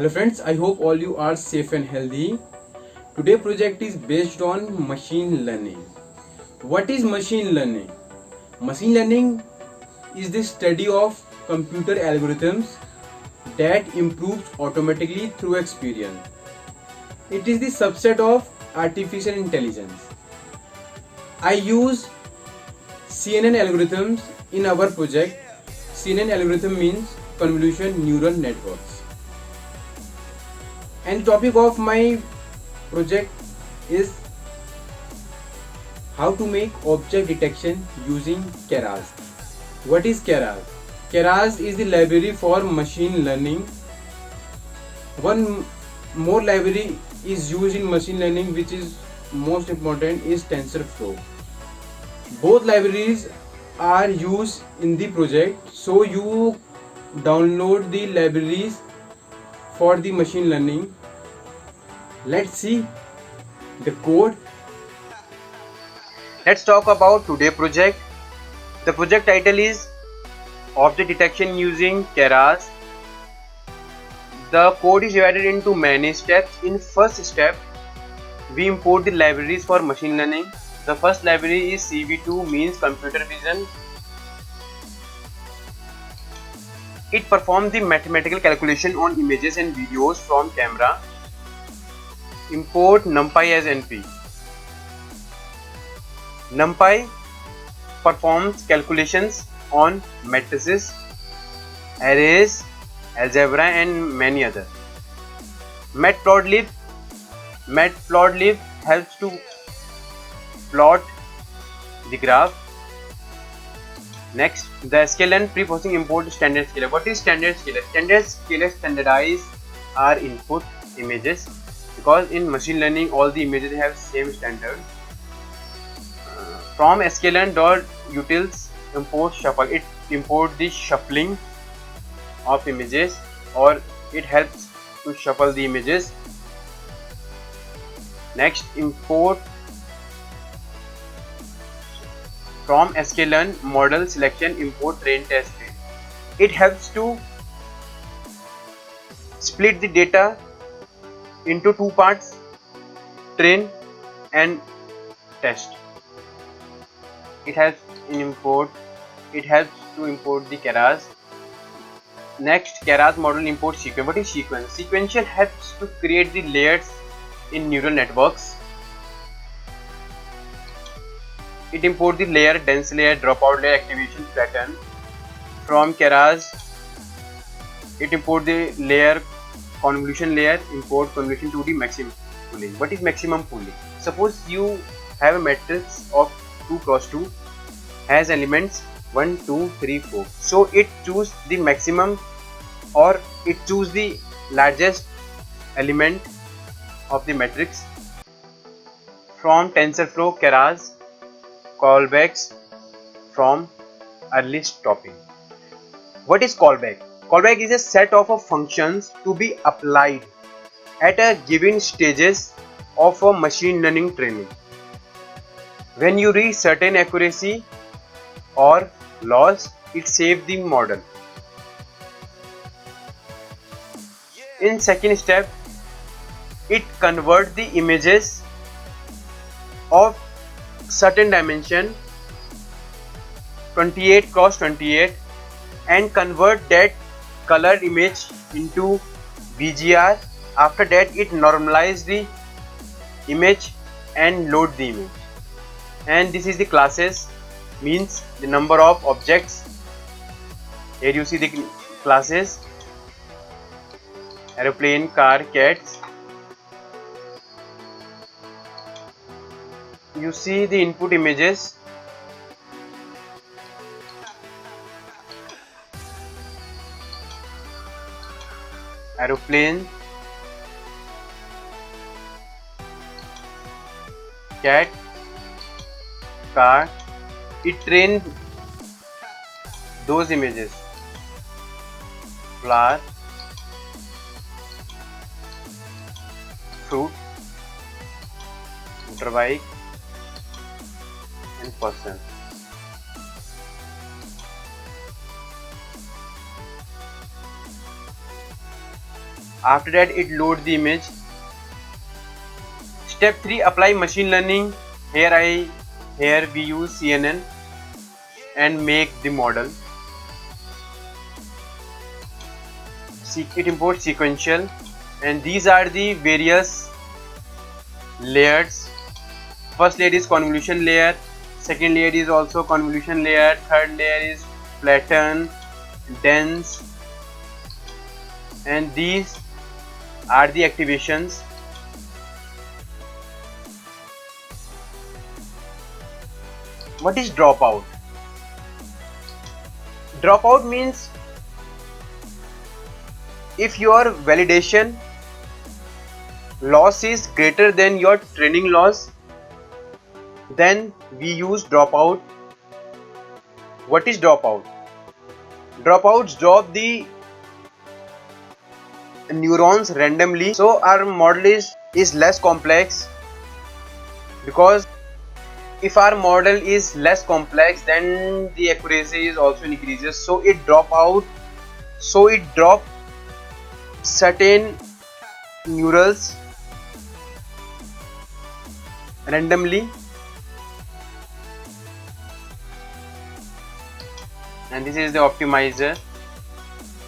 Hello friends, I hope all you are safe and healthy. Today project is based on machine learning. What is machine learning? Machine learning is the study of computer algorithms that improves automatically through experience. It is the subset of artificial intelligence. I use CNN algorithms in our project. CNN algorithm means convolution neural networks. And the topic of my project is how to make object detection using Keras. What is Keras? Keras is the library for machine learning. One more library is used in machine learning which is most important is TensorFlow. Both libraries are used in the project, so you download the libraries for the machine learning. Let's see the code. Let's talk about today's project. The project title is Object Detection using Keras. The code is divided into many steps. In first step, we import the libraries for machine learning. The first library is CV2, means computer vision. It performs the mathematical calculation on images and videos from camera. Import NumPy as NP. NumPy performs calculations on matrices, arrays, algebra and many other. Matplotlib helps to plot the graph. Next, the sklearn pre-processing import standard scaler. What is standard scaler? Standard scaler standardize our input images, because in machine learning all the images have same standard. From sklearn.utils import shuffle. It import the shuffling of images, or it helps to shuffle the images. Next, import from sklearn model selection import train test train. It helps to split the data into two parts, train and test. It helps to import the Keras. Next, Keras model import sequence. What is sequence? Sequential helps to create the layers in neural networks. It imports the layer, dense layer, dropout layer, activation pattern. From Keras, it imports the layer, convolution layer, import convolution to the maximum pooling. What is maximum pooling? Suppose you have a matrix of 2 cross 2 has elements 1, 2, 3, 4. So it choose the maximum, or it choose the largest element of the matrix. From TensorFlow Keras, callbacks from early stopping. What is callback? Callback is a set of functions to be applied at a given stages of a machine learning training. When you reach certain accuracy or loss, it saves the model. In second step, it converts the images of certain dimension 28 cross 28 and convert that colored image into VGR. After that, it normalizes the image and load the image. And this is the classes, means the number of objects. Here you see the classes: aeroplane, car, cats. You see the input images. Aeroplane, cat, car. It trains those images: flower, fruit, motorbike and person. After that, it load the image. Step 3, apply machine learning. Here we use CNN and make the model. It imports sequential, and these are the various layers. First layer is convolution layer, second layer is also convolution layer, third layer is flatten, dense, and these are the activations. What is dropout? Dropout means if your validation loss is greater than your training loss, then we use dropout. What is dropout? Dropouts drop the neurons randomly, so our model is less complex, because if our model is less complex, then the accuracy is also increases, so it drop certain neurals randomly, and this is the optimizer.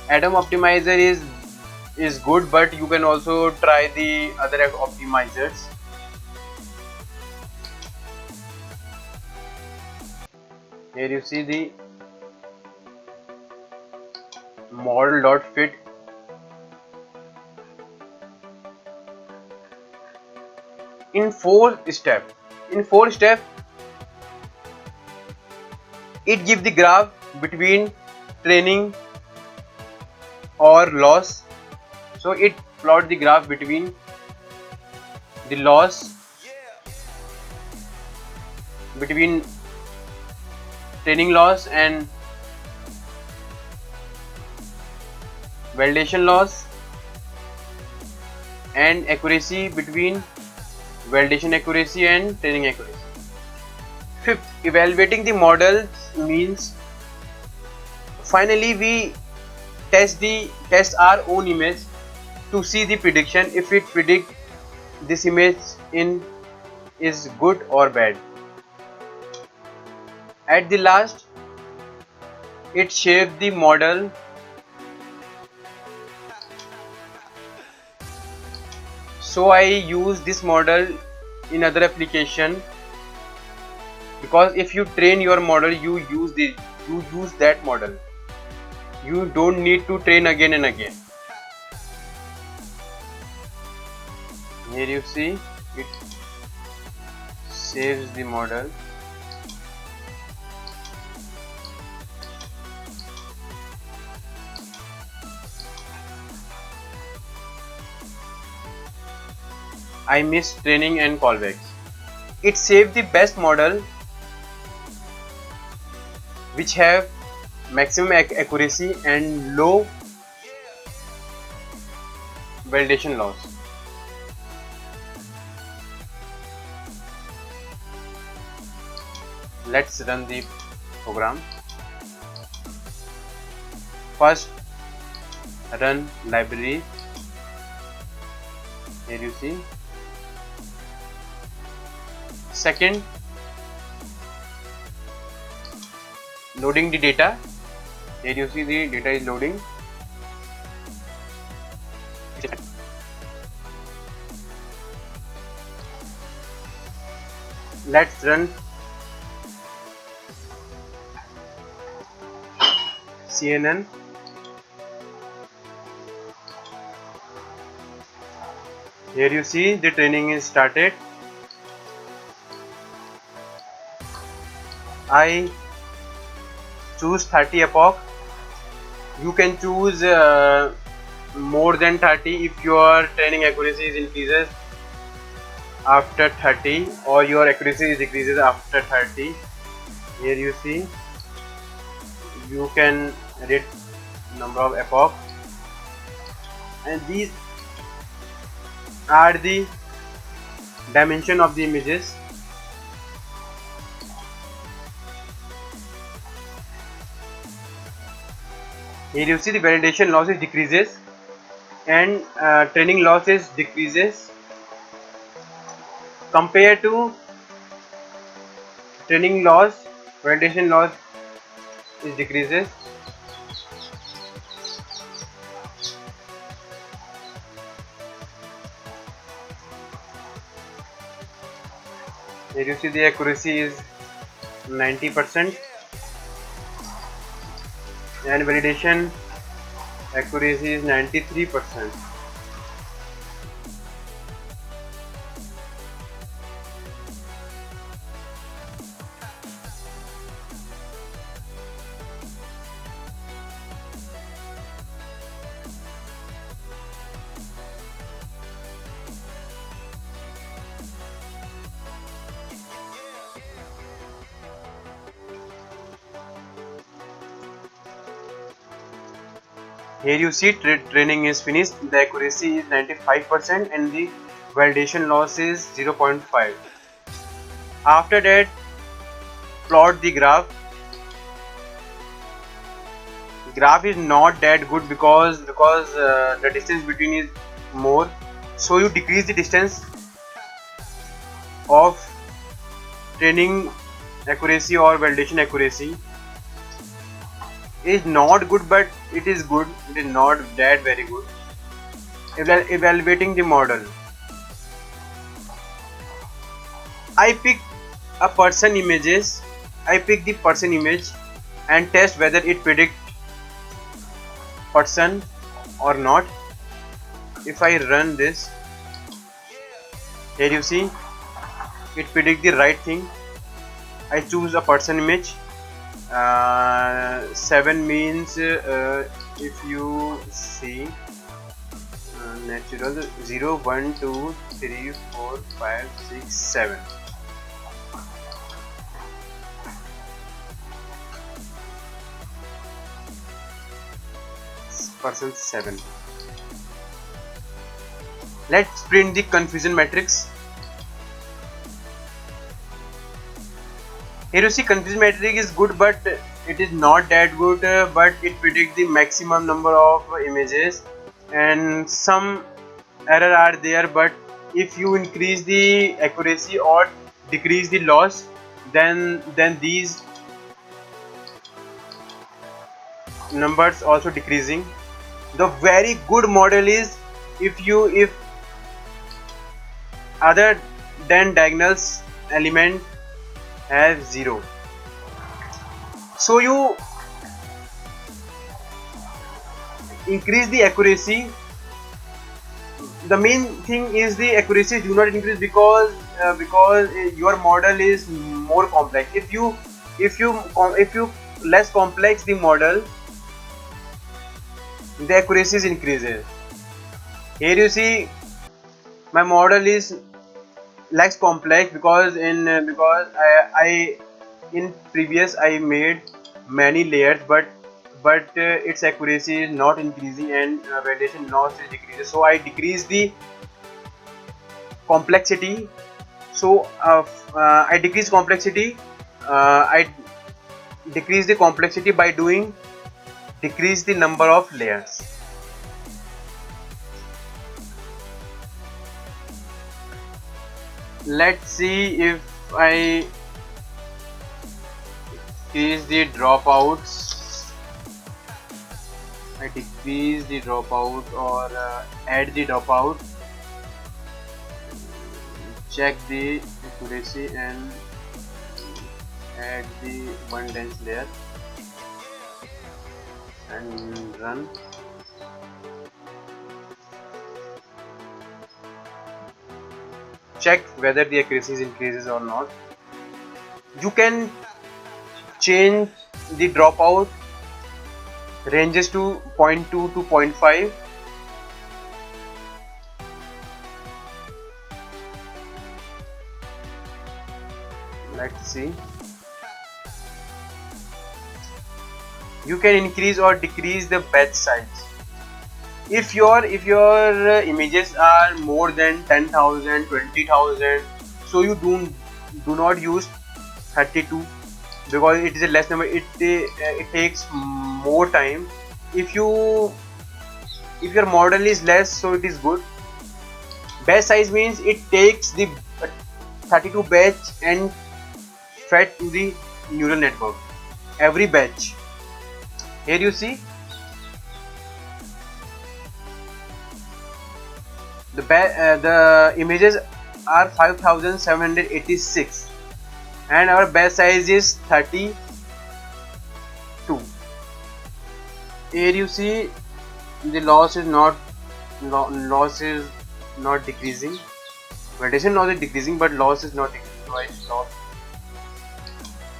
Atom optimizer is good, but you can also try the other optimizers. Here you see the model.fit. In four step, it gives the graph between training or loss. So it plot the graph between the loss, between training loss and validation loss, and accuracy between validation accuracy and training accuracy. Fifth, evaluating the models means finally we test our own image to see the prediction, if it predict this image is good or bad. At the last, it shaped the model. So I use this model in other application, because if you train your model, you use that model. You don't need to train again and again. Here you see it saves the model. I miss training and callbacks. It saved the best model which have maximum accuracy and low validation loss. Let's run the program. First, run library. Here you see. Second, loading the data. Here you see the data is loading. Let's run CNN. Here you see the training is started. I choose 30 epoch. You can choose more than 30 if your training accuracy is increases after 30 or your accuracy is decreases after 30. Here you see you can read number of epoch, and these are the dimension of the images. Here you see the validation losses decreases and training losses decreases compared to training loss. Validation loss is decreases. Here you see the accuracy is 90% and validation accuracy is 93%. Here you see training is finished, the accuracy is 95% and the validation loss is 0.5. After that, plot the graph. Graph is not that good because the distance between is more, so you decrease the distance of training accuracy or validation accuracy. Is not good, but it is good. It is not that very good. Evaluating the model. I pick a person images. I pick the person image and test whether it predict person or not. If I run this, here you see it predict the right thing. I choose a person image. 7 means if you see natural 0 1 2 3 4 5 6 7. Person 7. Let's print the confusion matrix. Here you see confusion matrix is good, but it is not that good, but it predicts the maximum number of images and some error are there, but if you increase the accuracy or decrease the loss, then these numbers also decreasing. The very good model is if other than diagonals element have 0, so you increase the accuracy. The main thing is the accuracy do not increase because your model is more complex. If you less complex the model, the accuracy increases. Here you see my model is less complex because I in previous I made many layers, but its accuracy is not increasing and validation loss is decreasing. So I decrease the complexity. So I decrease complexity. I decrease the complexity by doing decrease the number of layers. Let's see if I increase the dropouts, I decrease the dropout or add the dropout, check the accuracy and add the one dense layer and run. Check whether the accuracy increases or not. You can change the dropout ranges to 0.2 to 0.5. Let's see. You can increase or decrease the batch size. If your images are more than 10,000, 20,000, so you do not use 32 because it is a less number. It takes more time. If you If your model is less, so it is good. Batch size means it takes the 32 batch and fed to the neural network. Every batch. Here you see the images are 5786 and our batch size is 32. Here you see the loss is not decreasing. Validation loss is decreasing, but loss is not decreasing. So I stop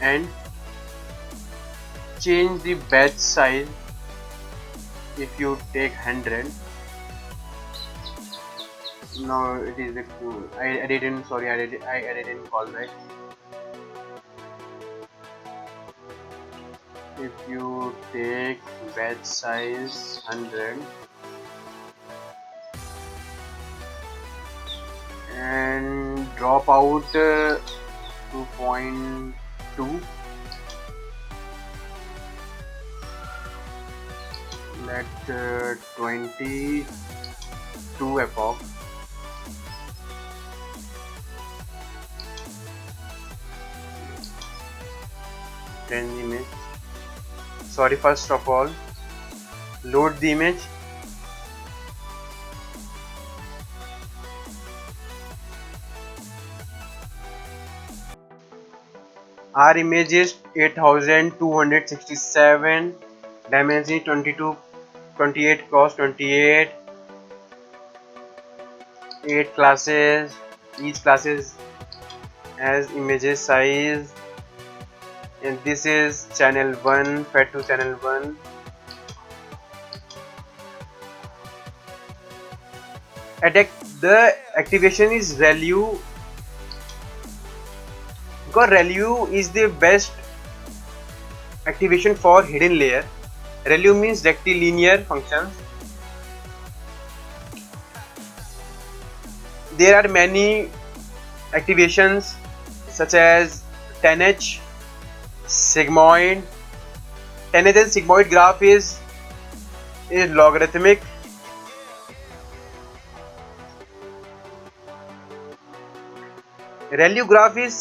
and change the batch size. If you take 100, now it is the I didn't call back. If you take batch size 100 and drop out 2.2, let 22 epoch, then image. Sorry, first of all, load the image. Our image is 8267, dimension 28 cross 28, 8 classes, each classes has images size, and this is channel 1, fed to channel 1. The activation is ReLU, because ReLU is the best activation for hidden layer. ReLU means rectilinear functions. There are many activations such as 10H, sigmoid. 10H and sigmoid graph is logarithmic. ReLU graph is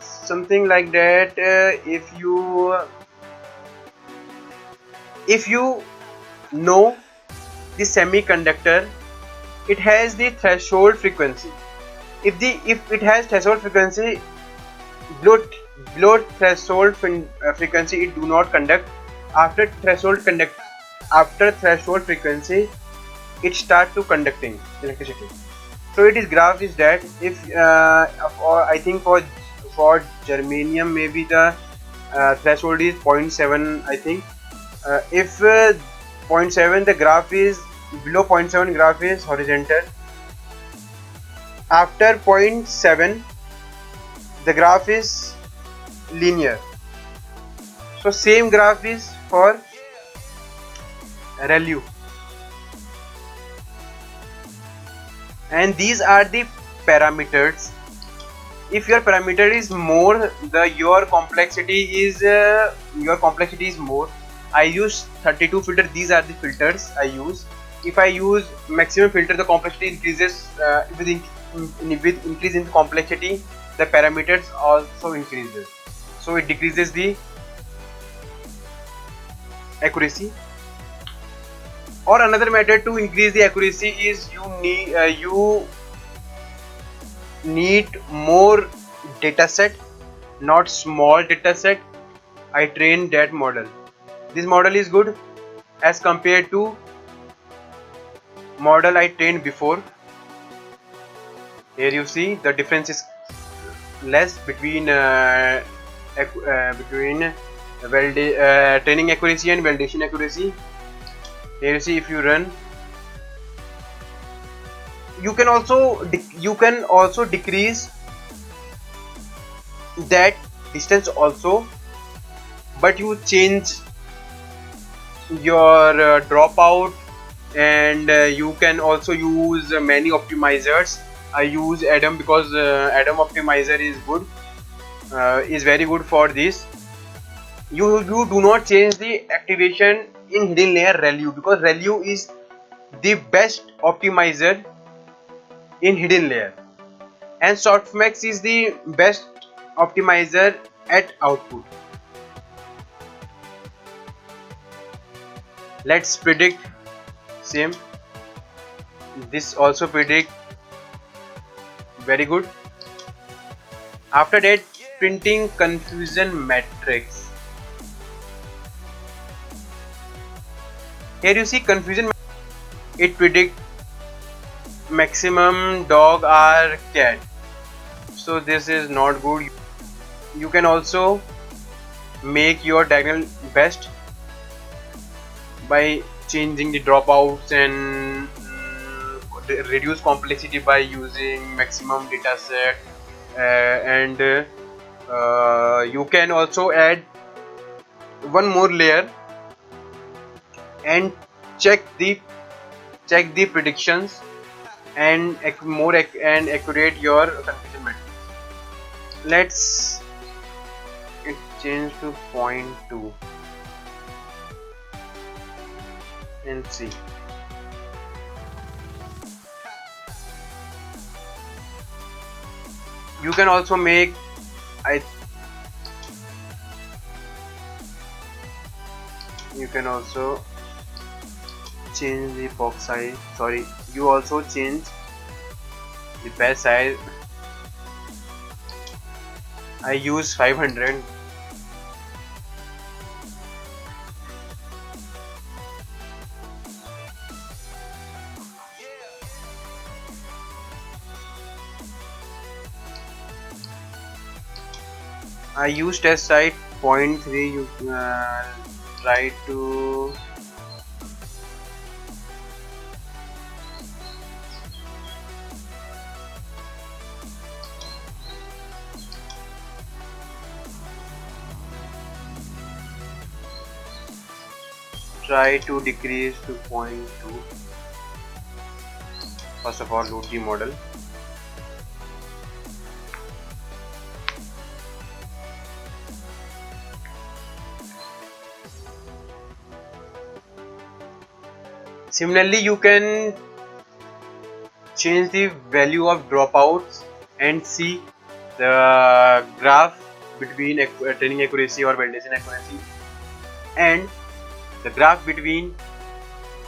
something like that. If you know the semiconductor, it has the threshold frequency. If it has threshold frequency, below threshold frequency it do not conduct. After threshold frequency it start to conducting electricity. So it is graph is that if I think for germanium maybe the threshold is 0.7, I think. If 0.7, the graph is below 0.7, graph is horizontal. After 0.7 the graph is linear. So same graph is for ReLU, and these are the parameters. If your parameter is more, your complexity is more. I use 32 filter. These are the filters I use. If I use maximum filter, the complexity increases. With increase in complexity, the parameters also increases. So it decreases the accuracy. Or another method to increase the accuracy is you need more data set, not small data set. I trained that model. This model is good as compared to model I trained before. Here you see the difference is less between training accuracy and validation accuracy. Here you see, if you run, you can also decrease that distance also, but you change your dropout, and you can also use many optimizers. I use Adam because Adam optimizer is good, is very good for this. You do not change the activation in hidden layer ReLU, because ReLU is the best optimizer in hidden layer, and softmax is the best optimizer at output. Let's predict same. This also predict very good. After that, printing confusion matrix. Here you see confusion. It predict maximum dog or cat. So this is not good. You can also make your diagonal best by changing the dropouts and reduce complexity by using maximum data set, and you can also add one more layer and check the predictions and more and accurate your confusion matrix. Let's it change to 0.2 and see. You can also make you can also change the box size. Sorry, you also change the batch size. I use 500. I use test site 0.3. You try to decrease to 0.2. First of all, load the model. Similarly, you can change the value of dropouts and see the graph between training accuracy or validation accuracy, and the graph between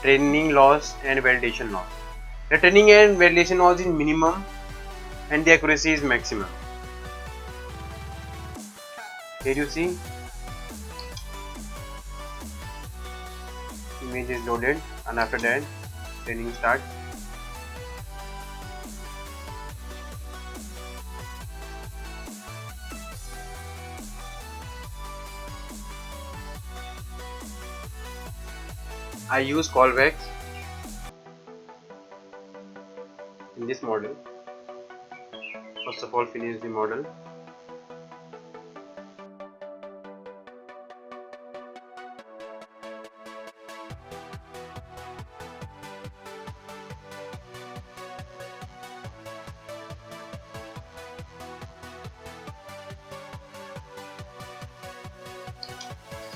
training loss and validation loss. The training and validation loss is minimum and the accuracy is maximum. Here you see image is loaded, and after that training starts. I use callbacks in this model. First of all, finish the model.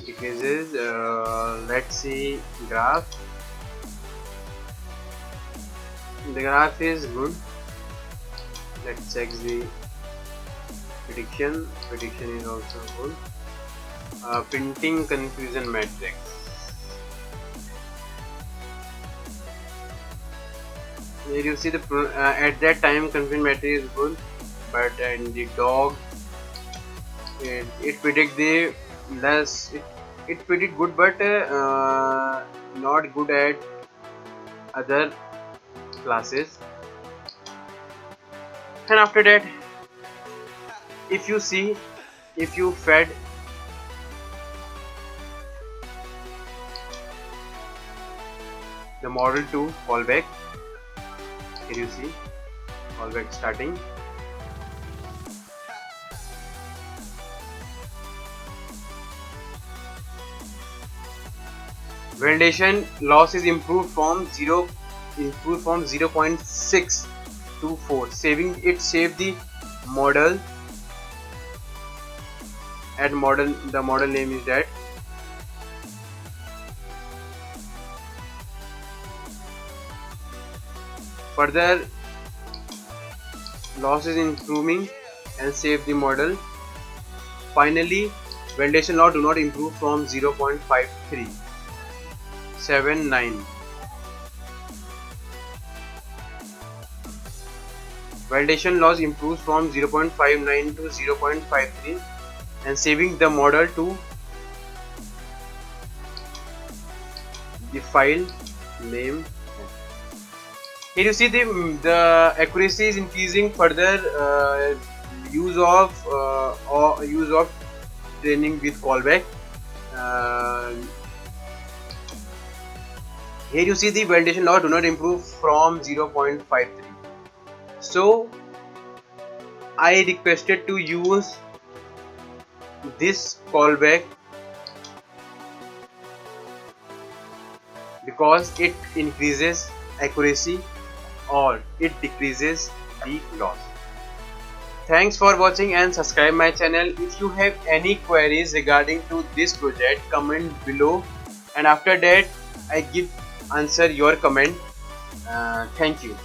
Decreases. Let's see graph. The graph is good. Let's check the prediction. Prediction is also good. Printing confusion matrix. Here you see the at that time confusion matrix is good, but in the dog it predict the less. It predict good, but not good at other classes. And after that, if you see, if you fed the model to callback, here you see callback starting. Validation loss is improved from 0.6 to 4. Saving it save the model. Add model. The model name is that. Further loss is improving and save the model. Finally, validation loss do not improve from 0.5379. Validation loss improves from 0.59 to 0.53 and saving the model to the file name. Here you see the accuracy is increasing. Further use of training with callback. Here you see the validation loss do not improve from 0.53. So I requested to use this callback because it increases accuracy or it decreases the loss. Thanks for watching and subscribe my channel. If you have any queries regarding to this project, comment below, and after that I give answer your comment. Thank you.